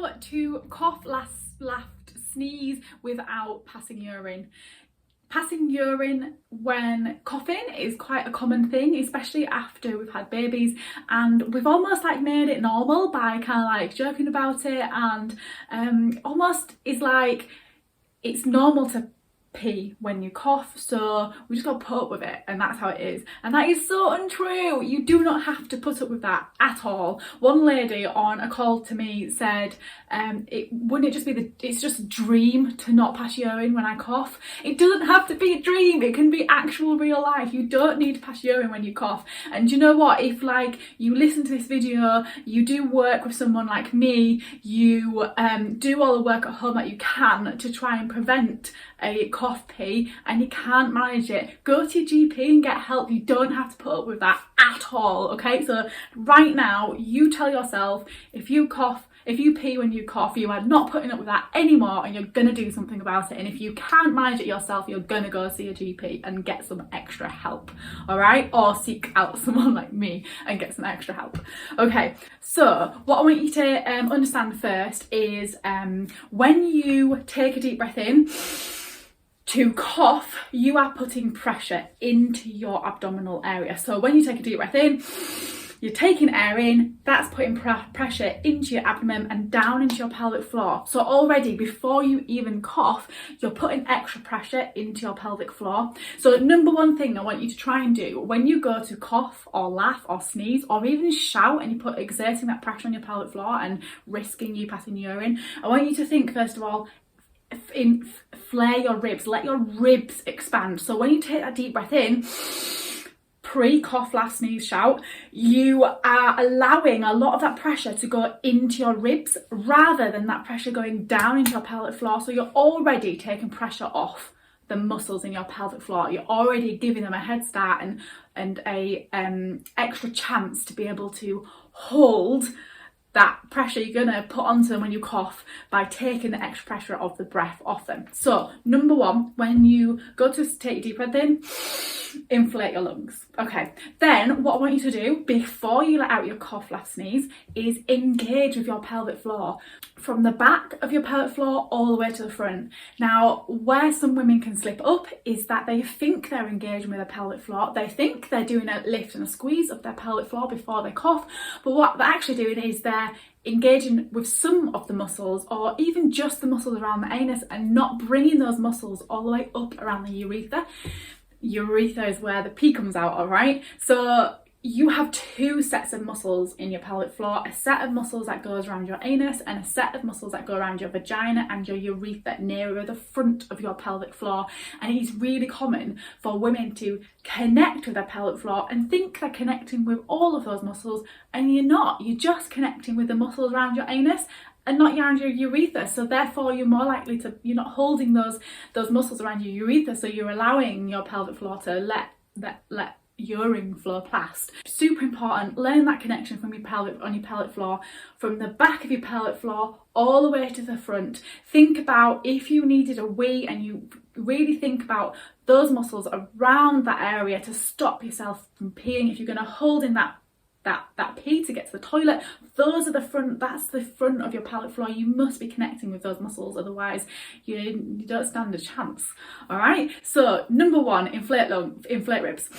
how to cough, laugh, sneeze without passing urine. Passing urine when coughing is quite a common thing, especially after we've had babies, and we've almost like made it normal by kind of like joking about it, and almost is like it's normal to pee when you cough, so we just got to put up with it, and that's how it is. And that is so untrue. You do not have to put up with that at all. One lady on a call to me said it's just a dream to not pass urine when I cough. It doesn't have to be a dream, it can be actual real life. You don't need to pass urine when you cough. And you know what, if like you listen to this video, you do work with someone like me, you do all the work at home that you can to try and prevent a cough pee, and you can't manage it, go to your GP and get help. You don't have to put up with that at all, okay? So right now, you tell yourself, if you pee when you cough, you are not putting up with that anymore, and you're gonna do something about it. And if you can't manage it yourself, you're gonna go see a GP and get some extra help, all right? Or seek out someone like me and get some extra help. Okay, so what I want you to understand first is when you take a deep breath in, to cough, you are putting pressure into your abdominal area. So when you take a deep breath in, you're taking air in, that's putting pressure into your abdomen and down into your pelvic floor. So already before you even cough, you're putting extra pressure into your pelvic floor. So number one thing I want you to try and do when you go to cough or laugh or sneeze or even shout and you exerting that pressure on your pelvic floor and risking you passing urine, I want you to think first of all, flare your ribs, let your ribs expand. So when you take that deep breath in, pre-cough, laugh, sneeze, shout, you are allowing a lot of that pressure to go into your ribs rather than that pressure going down into your pelvic floor. So you're already taking pressure off the muscles in your pelvic floor. You're already giving them a head start and a extra chance to be able to hold that pressure you're gonna put onto them when you cough by taking the extra pressure of the breath off them. So number one, when you go to take a deep breath in, inflate your lungs. Okay, then what I want you to do before you let out your cough, laugh, sneeze is engage with your pelvic floor from the back of your pelvic floor all the way to the front. Now, where some women can slip up is that they think they're engaging with their pelvic floor. They think they're doing a lift and a squeeze of their pelvic floor before they cough, but what they're actually doing is they're engaging with some of the muscles or even just the muscles around the anus and not bringing those muscles all the way up around the urethra. Urethra is where the pee comes out, all right? So you have two sets of muscles in your pelvic floor, a set of muscles that goes around your anus and a set of muscles that go around your vagina and your urethra nearer the front of your pelvic floor. And it is really common for women to connect with their pelvic floor and think they're connecting with all of those muscles, and you're not. You're just connecting with the muscles around your anus and not around your urethra. So therefore you're more likely to, you're not holding those muscles around your urethra, so you're allowing your pelvic floor to let urine flow past. Super important, learn that connection from your pelvic floor, from the back of your pelvic floor all the way to the front. Think about if you needed a wee, and you really think about those muscles around that area to stop yourself from peeing. If you're going to hold in that pee to get to the toilet, that's the front of your pelvic floor. You must be connecting with those muscles, otherwise you don't stand a chance. All right, so number one, inflate ribs.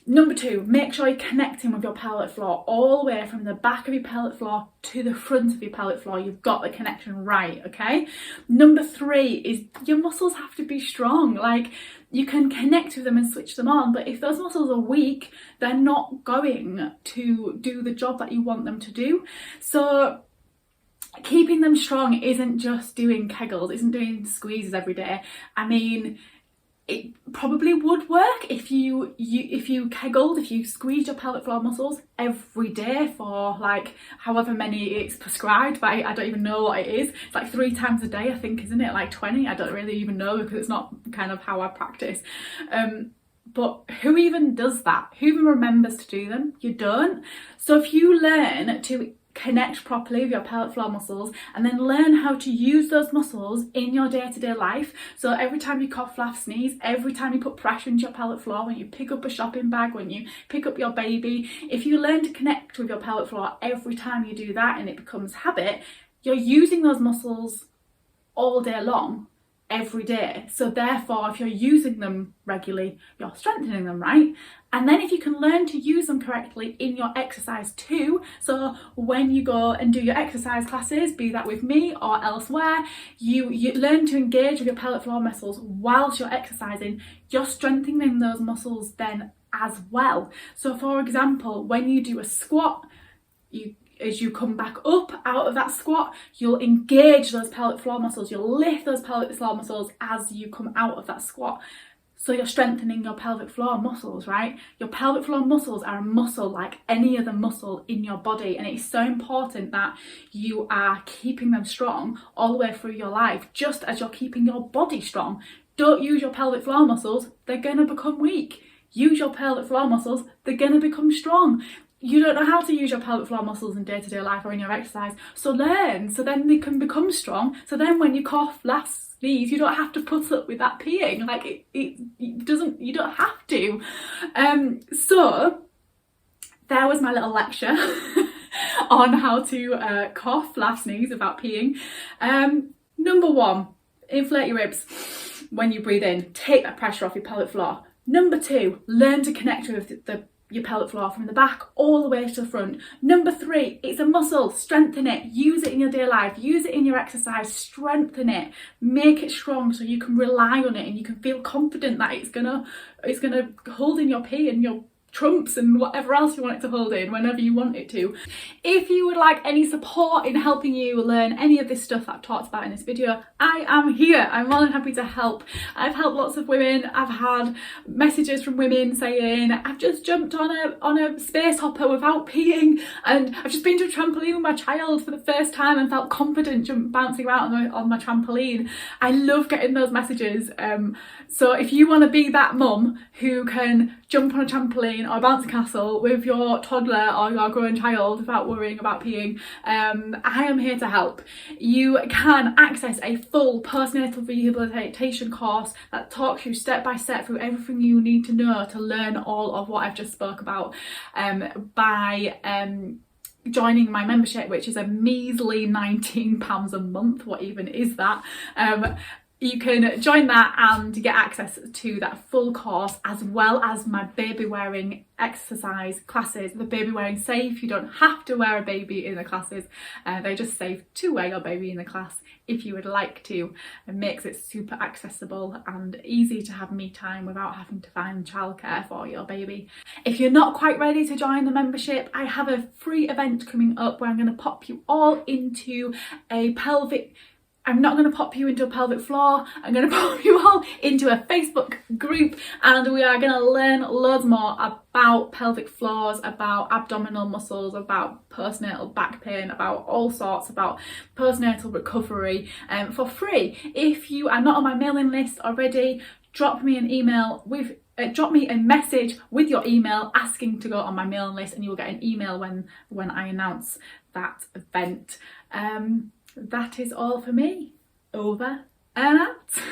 Number two, make sure you're connecting with your pelvic floor all the way from the back of your pelvic floor to the front of your pelvic floor. You've got the connection right, okay? Number three is your muscles have to be strong. Like, you can connect with them and switch them on, but if those muscles are weak, they're not going to do the job that you want them to do. So keeping them strong isn't just doing kegels, isn't doing squeezes every day. I mean, it probably would work if you kegled, if you squeezed your pelvic floor muscles every day for like however many it's prescribed by, I don't even know what it is. It's like 3 times a day, I think, isn't it? Like 20, I don't really even know because it's not kind of how I practice. But who even does that? Who even remembers to do them? You don't. So if you learn to connect properly with your pelvic floor muscles and then learn how to use those muscles in your day-to-day life, so every time you cough, laugh, sneeze, every time you put pressure into your pelvic floor, when you pick up a shopping bag, when you pick up your baby, if you learn to connect with your pelvic floor every time you do that and it becomes habit, you're using those muscles all day long, every day. So therefore, if you're using them regularly, you're strengthening them, right? And then if you can learn to use them correctly in your exercise too, so when you go and do your exercise classes, be that with me or elsewhere, you learn to engage with your pelvic floor muscles whilst you're exercising, you're strengthening those muscles then as well. So for example, when you do a squat, as you come back up out of that squat, you'll engage those pelvic floor muscles, you'll lift those pelvic floor muscles as you come out of that squat. So you're strengthening your pelvic floor muscles, right? Your pelvic floor muscles are a muscle like any other muscle in your body, and it's so important that you are keeping them strong all the way through your life, just as you're keeping your body strong. Don't use your pelvic floor muscles, they're gonna become weak. Use your pelvic floor muscles, they're gonna become strong. You don't know how to use your pelvic floor muscles in day-to-day life or in your exercise, so learn, so then they can become strong, so then when you cough, laugh, sneeze, you don't have to put up with that peeing, like it doesn't, you don't have to. So there was my little lecture on how to cough, laugh, sneeze without peeing. Number one, inflate your ribs when you breathe in, take that pressure off your pelvic floor. Number two, learn to connect with your pelvic floor from the back all the way to the front. Number three, it's a muscle, strengthen it, use it in your daily life, use it in your exercise, strengthen it, make it strong so you can rely on it and you can feel confident that it's gonna hold in your pee and your trumps and whatever else you want it to hold in whenever you want it to. If you would like any support in helping you learn any of this stuff that I've talked about in this video, I am here. I'm more than happy to help. I've helped lots of women. I've had messages from women saying, I've just jumped on a space hopper without peeing, and I've just been to a trampoline with my child for the first time and felt confident bouncing around on my trampoline. I love getting those messages. So if you want to be that mum who can jump on a trampoline or a bouncy castle with your toddler or your growing child without worrying about peeing, I am here to help. You can access a full postnatal rehabilitation course that talks you step by step through everything you need to know to learn all of what I've just spoke about by joining my membership, which is a measly £19 a month. What even is that? You can join that and get access to that full course, as well as my baby wearing exercise classes. The baby wearing safe, you don't have to wear a baby in the classes. They're just safe to wear your baby in the class if you would like to. It makes it super accessible and easy to have me time without having to find childcare for your baby. If you're not quite ready to join the membership, I have a free event coming up where I'm going to pop you all into a I'm not going to pop you into a pelvic floor, I'm going to pop you all into a Facebook group, and we are going to learn loads more about pelvic floors, about abdominal muscles, about postnatal back pain, about all sorts, about postnatal recovery for free. If you are not on my mailing list already, drop me an email drop me a message with your email asking to go on my mailing list, and you'll get an email when I announce that event. That is all for me. Over and out.